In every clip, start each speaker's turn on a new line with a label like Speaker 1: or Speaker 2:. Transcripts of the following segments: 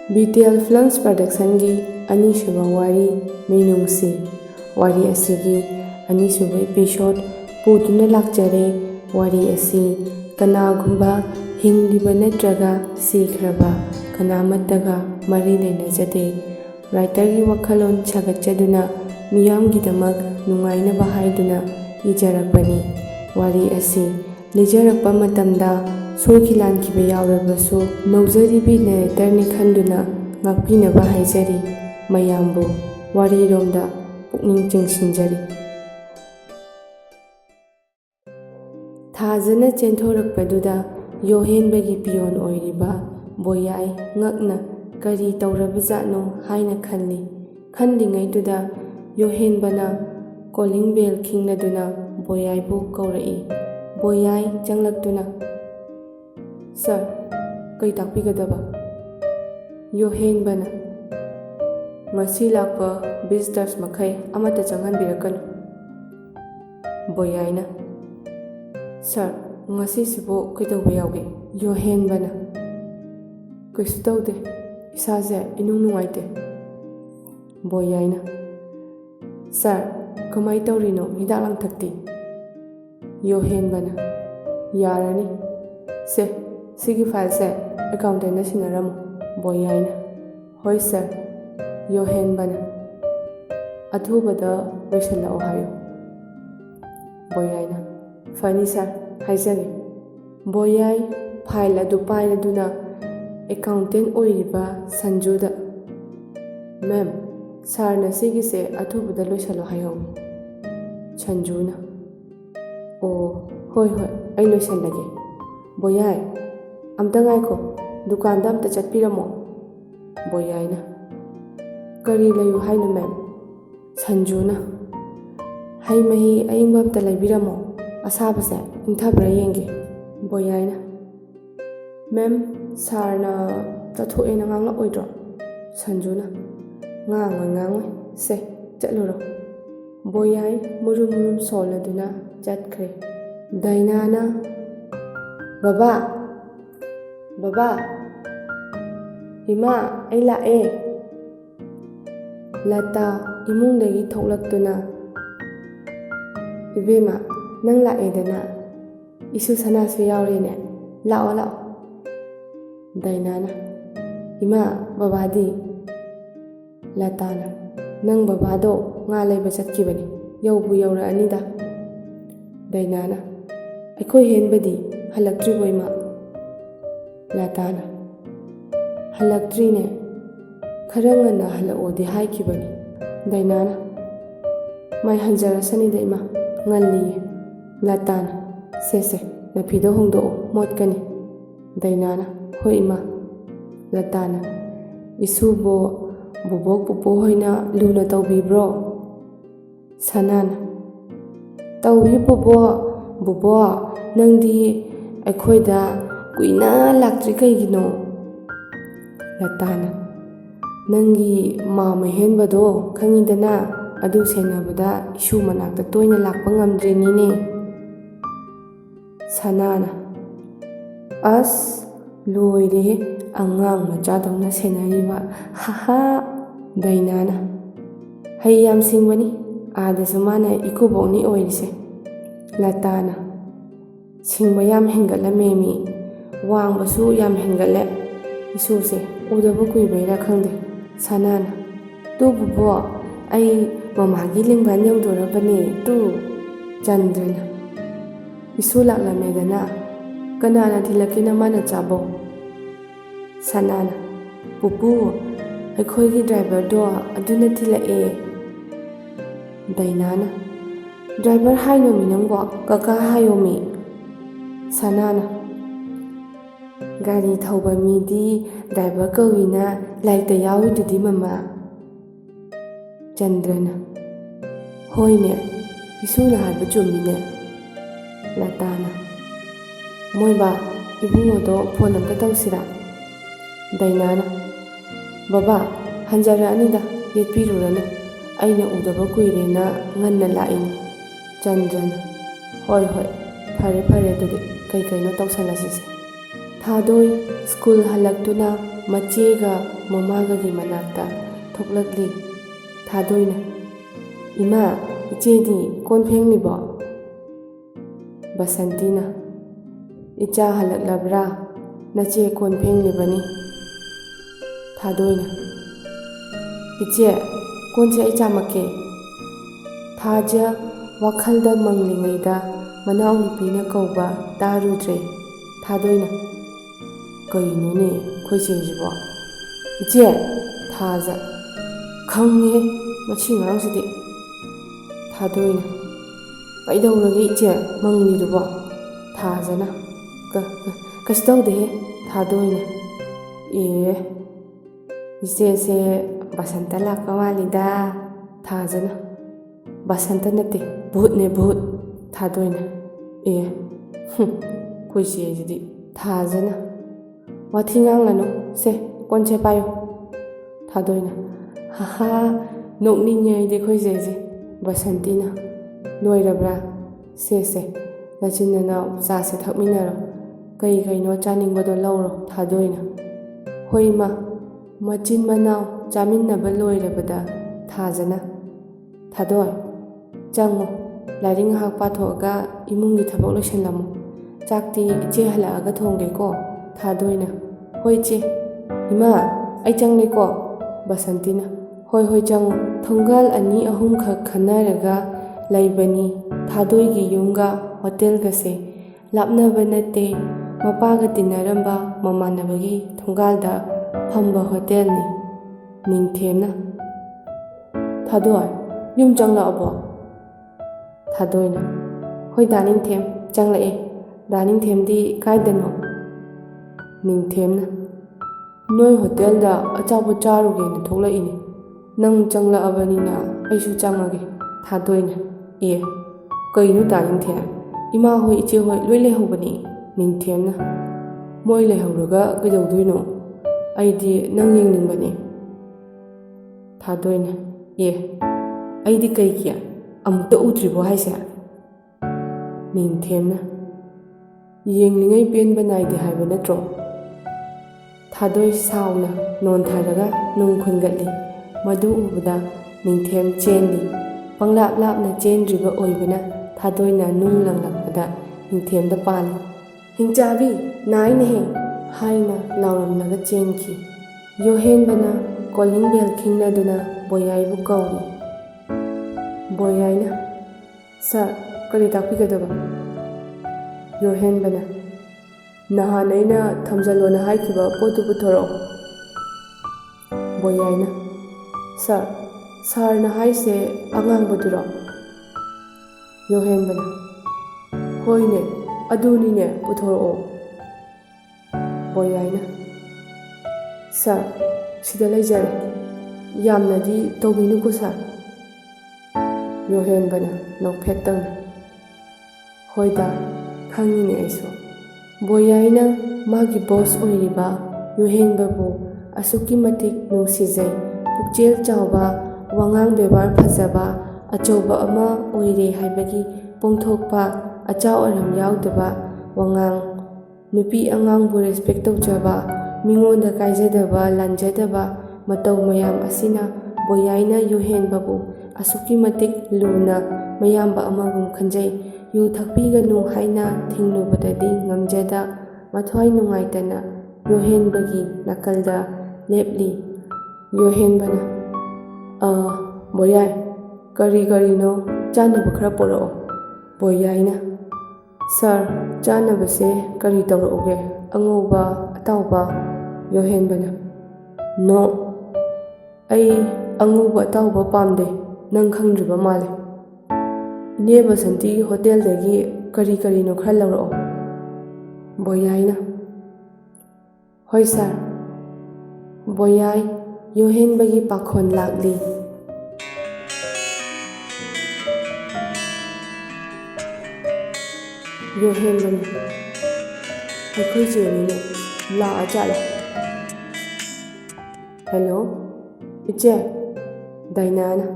Speaker 1: BTL Films Production's Anisuba Wari Minungsi Wari Asigi Anisuba episode Putuna Lakjare Wari Asi Kanagumba Hingliba Natraga Sikraba Kanamataga Mari Lenajate Writer gi Wakalon Chagachaduna Miyam Gidamak Nungainaba Haiduna Ijarakbani Wari Asi Lijarakpa Matamda Soikilan Kiba Yaurabasu Nauzaribi Narratorni Khanduna Ngakpinaba Haijari Mayambu Wari Romda Pukning Chingsinjari Thazana Chentorakpaduda Yohenbagi Pion Oiriba Boyai Ngakna Kari Taurabazatno Haina Khanli Khandingaiduda Yohenbana Calling Bell Kingnaduna Boyai Bu Kaurai Boyai Janglakduna Sir, kay takpigadaba? Yohenbana Ngasi lakpa visitors makhay amata changhanbirakanu. Boyaina Sir, ngasi sibo kaitawba yawge? Yohenbana Kaisu tawde, isaze inung nungaite. Boyaina Sir, kamay tawrino hidak lang thakti. Yohenbana Yarani Se Sigi file se accountant na sinaramo Boyaina Hoi sir Yohenbana Athubada Loisala Ohio Boyaina Fani sir Haizage Boyai file adu painaduna accountant oiriba Sanjuda Ma'am sir na sigi se athubada Loisala Ohio Sanjuna Oh hoi ai loisalage Boyai Amta ngaiko dukanda amta chatpiramo Boyaina Kari layu hainu ma'am Sanjuna Hai mahi ayingba amta laibiramo Asabase inthabra yenge Boyaina Ma'am sarna tathoe na ngangla oidro Sanjuna ngangoi se chatluro Boyai murum soladuna chatkre Dainana Baba Baba Ima ay lae Lata imungdagi thoklaktuna Ibema nang lae dana Isu sanasu yaurine Lao Dainana Ima babadi Latana Nang babado nga layba chatkibani Yawbu yawra anida Dainana Aikoi henbadi halaktribo ima Latana Halaktrine Karangana halaodi haikibani Dainana Mai hanjarasani da ima Ngalli Latana Sese Napido hongdo motkani Dainana Hoi ima Latana Isubo Bubok pupo hoina luna taubi bro Sanana Taubi Bubo Nangdi Aikhoida Kuina laktri kaigino Latana Nangi mama henbado khangidana adu senabada isu manakta toina lakpa ngamdrenine Sanana As loire angang machadona senariba haha Dainana Hai yam singwani adasu mana ikuboni oirise Latana Singba yam hengatlame mi Wangbasu yam hengatle Isuse udaba kuibaira khangde Sanana Tu bubo ai mamagi lingban yawdorabane tu Chandrana Isu laklamedana Kanana thilakina mana chabo Sanana Pupu Aikhoigi driver do aduna thilae Dainana Driver haino minangwa kaka hayomi Sanana Gari thauba midi driver kawina laita yawidudi mama Chandrana Hoine Isuna haiba chumine Latana Moiba ibungodo phone amta tawsira Dainana Baba hanjara anida yetpirurana aina udaba kuirena nganna lain Chandrana Hoi Fare adudi kai kaino tawsalasise Thadoi school halaktuna machega ꯃꯃꯥꯒꯒꯤ ꯃꯅꯥꯛꯇ ꯊꯣꯛꯂꯛꯂꯤ ꯊꯥꯗꯣꯏꯅ꯫ ꯏꯃꯥ, ꯏꯆꯦꯗꯤ ꯀꯣꯟ ꯐꯦꯡꯂꯤꯕꯣ? ꯕꯁꯟꯇꯤꯅ: ꯏꯆꯥ ꯍꯜꯂꯛꯂꯕ꯭ꯔꯥ? ꯅꯆꯦ ꯀꯣꯟ ꯐꯦꯡꯂꯤꯕꯅꯤ꯫ ꯊꯥꯗꯣꯏꯅ: ꯏꯆꯦ, ꯀꯣꯟꯁꯦ ꯑꯩ ꯆꯥꯝꯃꯛꯀꯦ꯫ ꯊꯥꯖ ꯋꯥꯈꯜꯗ ꯃꯪꯂꯤꯉꯩꯗ ꯃꯅꯥꯎꯅꯨꯄꯤꯅ ꯀꯧꯕ ꯇꯥꯔꯨꯗ꯭ꯔꯦ꯫ ꯊꯥꯗꯣꯏꯅ: ꯀꯩꯅꯣꯅꯦ ꯑꯩꯈꯣꯏ ꯆꯦꯁꯤꯕꯣ? ꯏꯆꯦ! ꯊꯥꯖ: ꯈꯪꯉꯦ ꯃꯁꯤ ꯑꯉꯥꯡꯁꯤꯗꯤ꯫ ꯊꯥꯗꯣꯏꯅ: ꯀꯩꯗꯧꯔꯒꯦ ꯏꯆꯦ ꯃꯪꯂꯤꯗꯨꯕꯣ? ꯊꯥꯖꯅ: ꯀꯩꯁꯨ ꯇꯧꯗꯦꯍꯦ꯫ ꯊꯥꯗꯣꯏꯅ: ꯏꯆꯦꯁꯦ ꯕꯁꯟꯇ ꯂꯥꯛꯄ ꯃꯥꯜꯂꯤꯗ꯫ ꯊꯥꯖꯅ: ꯕꯁꯟꯇ ꯅꯠꯇꯦ, ꯚꯨꯠꯅꯦ ꯚꯨꯠ꯫ ꯊꯥꯗꯣꯏꯅ: ꯑꯩꯈꯣꯏ ꯆꯦꯁꯤꯗꯤ꯫ ꯊꯥꯖꯅ: ꯋꯥꯊꯤ ꯉꯥꯡꯂꯅꯨ, ꯁꯦ ꯀꯣꯟꯁꯦ ꯄꯥꯏꯌꯨ꯫ ꯊꯥꯗꯣꯏꯅ: ꯍꯥꯍꯥ ꯅꯣꯛꯅꯤꯡꯉꯦ ꯑꯩꯗꯤ ꯑꯩꯈꯣꯏ ꯆꯦꯁꯦ꯫ ꯕꯁꯟꯇꯤꯅ: ꯂꯣꯏꯔꯕ꯭ꯔꯥ? ꯁꯦ ꯅꯆꯤꯟ ꯅꯅꯥꯎ ꯆꯥꯁꯦ ꯊꯛꯃꯤꯟꯅꯔꯣ, ꯀꯩꯅꯣ ꯆꯥꯅꯤꯡꯕꯗꯣ ꯂꯧꯔꯣ꯫ ꯊꯥꯗꯣꯏꯅ: ꯍꯣꯏ ꯏꯃꯥ꯫ ꯃꯆꯤꯟ ꯃꯅꯥꯎ ꯆꯥꯃꯤꯟꯅꯕ ꯂꯣꯏꯔꯕꯗ ꯊꯥꯖꯅ: ꯊꯥꯗꯣꯏ, ꯆꯪꯉꯣ, ꯂꯥꯏꯔꯤꯛ ꯉꯥꯏꯍꯥꯛ ꯄꯥꯊꯣꯛꯑꯒ ꯏꯃꯨꯡꯒꯤ ꯊꯕꯛ ꯂꯣꯏꯁꯤꯜꯂꯝꯃꯨ꯫ ꯆꯥꯛꯇꯤ ꯏꯆꯦ ꯍꯜꯂꯛꯑꯒ ꯊꯣꯡꯒꯦꯀꯣ꯫ ꯊꯥꯗꯣꯏꯅ: ꯍꯣꯏ ꯏꯆꯦ꯫ ꯏꯃꯥ, ꯑꯩ ꯆꯪꯂꯦꯀꯣ꯫ ꯕꯁꯟꯇꯤꯅ: ꯍꯣꯏ ꯆꯪꯉꯣ꯫ ꯊꯣꯡꯒꯥꯜ 2-3ꯈꯛ ꯈꯟꯅꯔꯒ ꯂꯩꯕꯅꯤ ꯊꯥꯗꯣꯏꯒꯤ ꯌꯨꯝꯒ ꯍꯣꯇꯦꯜꯒꯁꯦ꯫ ꯂꯥꯞꯅꯕ ꯅꯠꯇꯦ, ꯃꯄꯥꯒ ꯇꯤꯟꯅꯔꯝꯕ ꯃꯃꯥꯟꯅꯕꯒꯤ ꯊꯣꯡꯒꯥꯜꯗ ꯐꯝꯕ ꯍꯣꯇꯦꯜꯅꯤ꯫ ꯅꯤꯡꯊꯦꯝꯅ: ꯊꯥꯗꯣꯏ, ꯌꯨꯝ ꯆꯪꯂꯛꯑꯕꯣ? ꯊꯥꯗꯣꯏꯅ: ꯍꯣꯏ ꯗꯥ ꯅꯤꯡꯊꯦꯝ, ꯆꯪꯂꯛꯑꯦ꯫ ꯗꯥ ꯅꯤꯡꯊꯦꯝꯗꯤ ꯀꯥꯏꯗꯅꯣ? ꯅꯤꯡꯊꯦꯝꯅ: ꯅꯣꯏ ꯍꯣꯇꯦꯜꯗ ꯑꯆꯥꯄꯣꯠ ꯆꯥꯔꯨꯒꯦꯅ ꯊꯣꯛꯂꯛꯏꯅꯦ꯫ ꯅꯪ ꯆꯪꯂꯛꯑꯕꯅꯤꯅ ꯑꯩꯁꯨ ꯆꯪꯉꯒꯦ꯫ ꯊꯥꯗꯣꯏꯅ: ꯀꯩꯅꯣ ꯗꯥ ꯅꯤꯡꯊꯦꯝ? ꯏꯃꯥ ꯍꯣꯏ ꯏꯆꯦ ꯍꯣꯏ ꯂꯣꯏ ꯂꯩꯍꯧꯕꯅꯤ꯫ ꯅꯤꯡꯊꯦꯝꯅ: ꯃꯣꯏ ꯂꯩꯍꯧꯔꯒ ꯀꯩꯗꯧꯗꯣꯏꯅꯣ? ꯑꯩꯗꯤ ꯅꯪ ꯌꯦꯡꯅꯤꯡꯕꯅꯦ꯫ ꯊꯥꯗꯣꯏꯅ: ꯑꯩꯗꯤ ꯀꯩꯒꯤ? ꯑꯃꯨꯛꯇ ꯎꯗ꯭ꯔꯤꯕꯣ ꯍꯥꯏꯁꯦ? ꯅꯤꯡꯊꯦꯝꯅ: ꯌꯦꯡꯂꯤꯉꯩ ꯄꯦꯟꯕ ꯅꯥꯏꯗꯦ ꯍꯥꯏꯕ ꯅꯠꯇ꯭ꯔꯣ? ꯊꯥꯗꯣꯏ ꯁꯥꯎꯅ ꯅꯣꯟꯊꯔꯒ ꯅꯨꯡ ꯈꯨꯟꯒꯠꯂꯤ꯫ ꯃꯗꯨ ꯎꯕꯗ ꯅꯤꯡꯊꯦꯝ ꯆꯦꯜꯂꯤ꯫ ꯄꯪꯂꯥꯞ ꯂꯥꯞꯅ ꯆꯦꯟꯗ꯭ꯔꯤꯕ ꯑꯣꯏꯕꯅ ꯊꯥꯗꯣꯏꯅ ꯅꯨꯡ ꯂꯪꯂꯛꯄꯗ ꯅꯤꯡꯊꯦꯝꯗ ꯄꯥꯜꯂꯤ꯫ ꯍꯤꯡꯆꯥꯕꯤ, ꯅꯥꯏꯅꯦꯍꯦ ꯍꯥꯏꯅ ꯂꯥꯎꯔꯝꯂꯒ ꯆꯦꯟꯈꯤ꯫ ꯌꯣꯍꯦꯟꯕꯅ ꯀꯣꯂꯤꯡ ꯕꯦꯜ ꯈꯤꯡꯅꯗꯨꯅ ꯕꯣꯌꯥꯏꯕꯨ ꯀꯧꯔꯤ꯫ ꯕꯣꯌꯥꯏꯅ: ꯁꯥꯔ, ꯀꯔꯤ ꯇꯥꯛꯄꯤꯒꯗꯕ? ꯌꯣꯍꯦꯟꯕꯅ: ꯅꯍꯥꯟ ꯑꯩꯅ ꯊꯝꯖꯜꯂꯣꯅ ꯍꯥꯏꯈꯤꯕ ꯄꯣꯠꯇꯨ ꯄꯨꯊꯣꯔꯛꯑꯣ꯫ ꯕꯣꯌꯥꯏꯅ: ꯁꯥꯔ, ꯁꯥꯔꯅ ꯍꯥꯏꯁꯦ ꯑꯉꯥꯡꯕꯗꯨꯔꯣ? ꯌꯣꯍꯦꯟꯕꯅ: ꯍꯣꯏꯅꯦ, ꯑꯗꯨꯅꯤꯅꯦ, ꯄꯨꯊꯣꯔꯛꯑꯣ꯫ ꯕꯣꯌꯥꯏꯅ: ꯁꯥꯔ, ꯁꯤꯗ ꯂꯩꯖꯔꯦ꯫ ꯌꯥꯝꯅꯗꯤ ꯇꯧꯕꯤꯅꯨꯀꯣ ꯁꯥꯔ꯫ ꯌꯣꯍꯦꯟꯕꯅ ꯅꯣꯛꯐꯦꯠ ꯇꯧꯅ: ꯍꯣꯏꯗ, ꯈꯪꯉꯤꯅꯦ ꯑꯩꯁꯨ꯫ ꯕꯣꯌꯥꯏꯅ ꯃꯥꯒꯤ ꯕꯣꯁ ꯑꯣꯏꯔꯤꯕ ꯌꯣꯍꯦꯟꯕꯕꯨ ꯑꯁꯨꯛꯀꯤ ꯃꯇꯤꯛ ꯅꯨꯡꯁꯤꯖꯩ, ꯄꯨꯛꯆꯦꯜ ꯆꯥꯎꯕ, ꯋꯥꯉꯥꯡ ꯕꯦꯕꯥꯔ ꯐꯖꯕ, ꯑꯆꯧꯕ ꯑꯃ ꯑꯣꯏꯔꯦ ꯍꯥꯏꯕꯒꯤ ꯄꯣꯡꯊꯣꯛꯄ, ꯑꯆꯥꯎ ꯑꯔꯥꯝ ꯌꯥꯎꯗꯕ ꯋꯥꯉꯥꯡ, ꯅꯨꯄꯤ ꯑꯉꯥꯡꯕꯨ ꯔꯦꯁꯄꯦꯛ ꯇꯧꯖꯕ, ꯃꯤꯉꯣꯟꯗ ꯀꯥꯏꯖꯗꯕ ꯂꯥꯟꯖꯗꯕ ꯃꯇꯧ ꯃꯌꯥꯝ ꯑꯁꯤꯅ ꯕꯣꯌꯥꯏꯅ ꯌꯣꯍꯦꯟꯕꯕꯨ ꯑꯁꯨꯛꯀꯤ ꯃꯇꯤꯛ ꯂꯨꯅ ꯃꯌꯥꯝꯕ ꯑꯃꯒꯨꯝ ꯈꯟꯖꯩ꯫ ꯌꯨ ꯊꯛꯄꯤꯒꯅꯨ ꯍꯥꯏꯅ ꯊꯤꯡꯂꯨꯕꯗꯗꯤ ꯉꯝꯖꯗ ꯃꯊ꯭ꯋꯥꯏ ꯅꯨꯡꯉꯥꯏꯇꯅ ꯌꯣꯍꯦꯟꯕꯒꯤ ꯅꯥꯀꯜꯗ ꯂꯦꯞꯂꯤ꯫ ꯌꯣꯍꯦꯟꯕꯅ: ꯕꯣꯌꯥꯏ, ꯀꯔꯤꯅꯣ ꯆꯥꯅꯕ ꯈꯔ ꯄꯣꯔꯛꯑꯣ꯫ ꯕꯣꯌꯥꯏꯅ: ꯁꯥꯔ, ꯆꯥꯅꯕꯁꯦ ꯀꯔꯤ ꯇꯧꯔꯛꯎꯒꯦ, ꯑꯉꯧꯕ, ꯑꯇꯥꯎꯕ? ꯌꯣꯍꯦꯟꯕꯅ: ꯅꯣ, ꯑꯩ ꯑꯉꯧꯕ ꯑꯇꯥꯎꯕ ꯄꯥꯝꯗꯦ, ꯅꯪ ꯈꯪꯗ꯭ꯔꯤꯕ ꯃꯥꯜꯂꯦ꯫ ꯏꯅꯦ ꯕꯁꯟꯇꯤꯒꯤ ꯍꯣꯇꯦꯜꯗꯒꯤ ꯀꯔꯤꯅꯣ ꯈꯔ ꯂꯧꯔꯛꯑꯣ꯫ ꯕꯣꯌꯥꯏꯅ: ꯍꯣꯏ ꯁꯥꯔ꯫ ꯕꯣꯌꯥꯏ ꯌꯣꯍꯦꯟꯕꯒꯤ ꯄꯥꯈꯣꯟ ꯂꯥꯛꯂꯤ꯫ ꯌꯣꯍꯦꯟꯕꯅ: ꯑꯩꯈꯣꯏ ꯆꯦꯅꯤꯅꯦ, ꯂꯥꯛꯑꯖꯥꯠꯂꯥ? ꯍꯦꯂꯣ, ꯏꯆꯦ꯫ ꯗꯥꯏꯅꯥꯅ: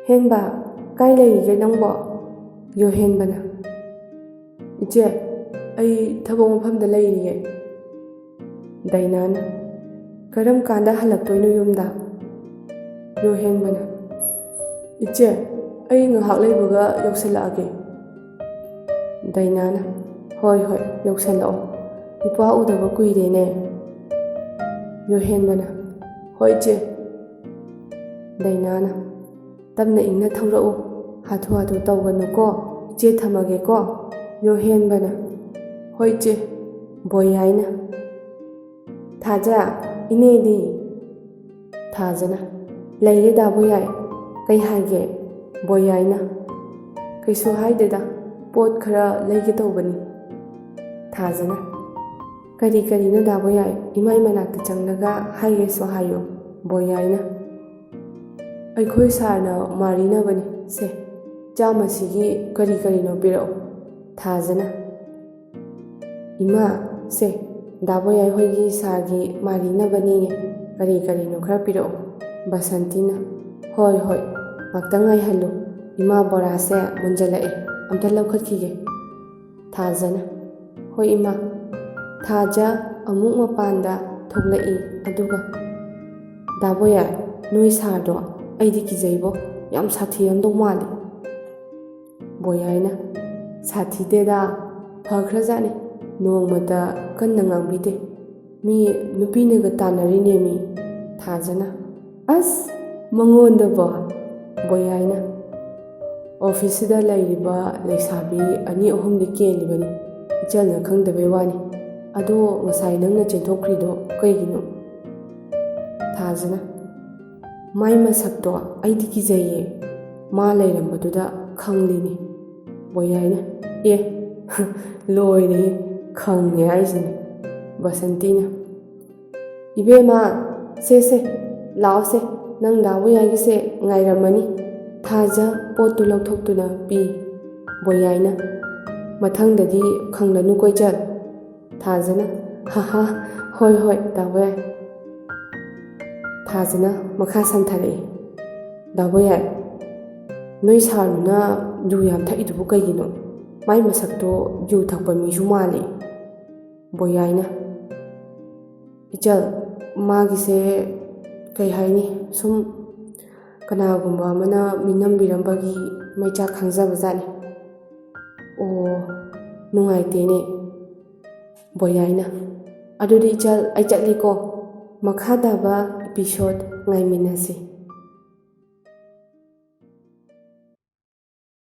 Speaker 1: ꯍꯦꯟꯕ, ꯀꯥꯏ ꯂꯩꯔꯤꯒꯦ ꯅꯪꯕꯣ? ꯌꯣꯍꯦꯟꯕꯅ: ꯏꯆꯦ, ꯑꯩ ꯊꯕꯛ ꯃꯐꯝꯗ ꯂꯩꯔꯤꯌꯦ꯫ ꯗꯥꯏꯅꯥꯅ: ꯀꯔꯝ ꯀꯥꯟꯗ ꯍꯜꯂꯛꯇꯣꯏꯅꯣ ꯌꯨꯝꯗ? ꯌꯣꯍꯦꯟꯕꯅ: ꯏꯆꯦ, ꯑꯩ ꯉꯥꯏꯍꯥꯛ ꯂꯩꯕꯒ ꯌꯧꯁꯤꯜꯂꯛꯑꯒꯦ꯫ ꯗꯥꯏꯅꯥꯅ: ꯍꯣꯏ ꯍꯣꯏ, ꯌꯧꯁꯜꯂꯛꯑꯣ, ꯏꯄ꯭ꯋꯥ ꯎꯗꯕ ꯀꯨꯏꯔꯦꯅꯦ꯫ ꯌꯣꯍꯦꯟꯕꯅ: ꯍꯣꯏ ꯏꯆꯦ꯫ ꯗꯥꯏꯅꯥꯅ: ꯇꯞꯅ ꯏꯪꯅ ꯊꯧꯔꯛꯎ, ꯍꯥꯊꯨ ꯍꯥꯊꯨ ꯇꯧꯒꯅꯨꯀꯣ, ꯏꯆꯦ ꯊꯝꯃꯒꯦꯀꯣ꯫ ꯌꯣꯍꯦꯟꯕꯅ: ꯍꯣꯏ ꯏꯆꯦ꯫ ꯕꯣꯌꯥꯏꯅ: ꯊꯥꯖ, ꯏꯅꯦꯗꯤ? ꯊꯥꯖꯅ: ꯂꯩꯌꯦ ꯗꯥ ꯕꯣꯌꯥꯏ, ꯀꯩ ꯍꯥꯏꯒꯦ? ꯕꯣꯌꯥꯏꯅ: ꯀꯩꯁꯨ ꯍꯥꯏꯗꯦꯗ, ꯄꯣꯠ ꯈꯔ ꯂꯩꯒꯦ ꯇꯧꯕꯅꯤ꯫ ꯊꯥꯖꯅ: ꯀꯔꯤ ꯀꯔꯤꯅꯣ ꯗꯥ ꯕꯣꯌꯥꯏ? ꯏꯃꯥꯏ ꯃꯅꯥꯛꯇ ꯆꯪꯂꯒ ꯍꯥꯏꯒꯦꯁꯨ ꯍꯥꯏꯌꯨ꯫ ꯕꯣꯌꯥꯏꯅ: ꯑꯩꯈꯣꯏ ꯁꯥꯔꯅ ꯃꯥꯔꯤꯅꯕꯅꯤ, ꯁꯦ, ꯆꯥꯝꯃꯁꯤꯒꯤ ꯀꯔꯤ ꯀꯔꯤꯅꯣ ꯄꯤꯔꯛꯎ꯫ ꯊꯥꯖꯅ: ꯏꯃꯥ, ꯁꯦ, ꯗꯥ ꯕꯣꯌꯥꯏ ꯍꯣꯏꯒꯤ ꯁꯥꯔꯒꯤ ꯃꯥꯔꯤꯅꯕꯅꯤꯌꯦ, ꯀꯔꯤ ꯀꯔꯤꯅꯣ ꯈꯔ ꯄꯤꯔꯛꯎ꯫ ꯕꯁꯟꯇꯤꯅ: ꯍꯣꯏ ꯍꯣꯏ, ꯉꯥꯛꯇꯪ ꯉꯥꯏꯍꯜꯂꯨ, ꯏꯃꯥ ꯕꯣꯔꯥꯁꯦ ꯃꯨꯟꯖꯜꯂꯛꯑꯦ, ꯑꯝꯇ ꯂꯧꯈꯠꯈꯤꯒꯦ꯫ ꯊꯥꯖꯅ: ꯍꯣꯏ ꯏꯃꯥ꯫ ꯊꯥꯖ ꯑꯃꯨꯛ ꯃꯄꯥꯟꯗ ꯊꯣꯛꯂꯛꯏ, ꯑꯗꯨꯒ ꯗꯥ ꯕꯣꯌꯥꯏ, ꯅꯣꯏ ꯁꯥꯔꯗꯣ ꯑꯩꯗꯤ ꯀꯤꯖꯩꯕꯣ, ꯌꯥꯝ ꯁꯥꯊꯤꯔꯝꯗꯧ ꯃꯥꯜꯂꯤ꯫ ꯕꯣꯌꯥꯏꯅ: ꯁꯥꯊꯤꯗꯦꯗ, ꯐꯈ꯭ꯔꯖꯥꯠꯅꯤ, ꯅꯣꯡꯃꯇ ꯀꯟꯅ ꯉꯥꯡꯕꯤꯗꯦ, ꯃꯤ ꯅꯨꯄꯤꯅꯒ ꯇꯥꯟꯅꯔꯤꯅꯦꯃꯤ꯫ ꯊꯥꯖꯅ: ꯑꯁ, ꯃꯉꯣꯟꯗꯕꯣ? ꯕꯣꯌꯥꯏꯅ: ꯑꯣꯐꯤꯁꯁꯤꯗ ꯂꯩꯔꯤꯕ ꯂꯩꯁꯥꯕꯤ ꯑꯅꯤ ꯑꯍꯨꯝꯗꯤ ꯀꯦꯜꯂꯤꯕꯅꯤ, ꯏꯆꯜꯅ ꯈꯪꯗꯕꯩ ꯋꯥꯅꯤ, ꯑꯗꯣ ꯉꯁꯥꯏ ꯅꯪꯅ ꯆꯦꯟꯊꯣꯛꯈ꯭ꯔꯤꯗꯣ ꯀꯩꯒꯤꯅꯣ? ꯊꯥꯖꯅ: ꯃꯥꯏ ꯃꯁꯛꯇꯣ ꯑꯩꯗꯤ ꯀꯤꯖꯩꯌꯦ, ꯃꯥ ꯂꯩꯔꯝꯕꯗꯨꯗ ꯈꯪꯂꯤꯅꯤ꯫ ꯕꯣꯌꯥꯏꯅ: ꯑꯦ, ꯂꯣꯏꯔꯦ, ꯈꯪꯉꯦ ꯍꯥꯏꯁꯤꯅꯤ꯫ ꯕꯁꯟꯇꯤꯅ: ꯏꯕꯦꯝꯃ, ꯁꯦ, ꯂꯥꯛꯑꯣꯁꯦ, ꯅꯪ ꯗꯥ ꯕꯣꯌꯥꯏꯒꯤꯁꯦ ꯉꯥꯏꯔꯝꯃꯅꯤ꯫ ꯊꯥꯖ ꯄꯣꯠꯇꯨ ꯂꯧꯊꯣꯛꯇꯨꯅ ꯄꯤ꯫ ꯕꯣꯌꯥꯏꯅ: ꯃꯊꯪꯗꯗꯤ ꯈꯪꯂꯅꯨꯀꯣ ꯏꯆꯜ꯫ ꯊꯥꯖꯅ: ꯍꯥꯍꯥ, ꯍꯣꯏ ꯍꯣꯏ ꯗꯥ ꯕꯣꯌꯥꯏ꯫ ꯊꯥꯖꯅ ꯃꯈꯥ ꯁꯝꯊꯔꯛꯏ: ꯗꯥ ꯕꯣꯌꯥꯏ, ꯅꯣꯏ ꯁꯥꯔꯗꯨꯅ ꯌꯨ ꯌꯥꯝ ꯊꯛꯏꯗꯨꯕꯨ ꯀꯩꯒꯤꯅꯣ? ꯃꯥꯏ ꯃꯁꯛꯇꯣ ꯌꯨ ꯊꯛꯄ ꯃꯤꯁꯨ ꯃꯥꯜꯂꯤ꯫ ꯕꯣꯌꯥꯏꯅ: ꯏꯆꯜ, ꯃꯥꯒꯤꯁꯦ ꯀꯩ ꯍꯥꯏꯅꯤ, ꯁꯨꯝ ꯀꯅꯥꯒꯨꯝꯕ ꯑꯃꯅ ꯃꯤꯅꯝꯕꯤꯔꯝꯕꯒꯤ ꯃꯩꯆꯥꯛ ꯈꯥꯡꯖꯕꯖꯥꯠꯅꯤ꯫ ꯑꯣ, ꯅꯨꯡꯉꯥꯏꯇꯦꯅꯦ꯫ ꯕꯣꯌꯥꯏꯅ: ꯑꯗꯨꯗꯤ ꯏꯆꯜ, ꯑꯩ ꯆꯠꯂꯤꯀꯣ, ꯃꯈꯥ ꯇꯥꯕ ꯏꯄꯤꯁꯣꯗ ꯉꯥꯏꯃꯤꯟꯅꯁꯤ꯫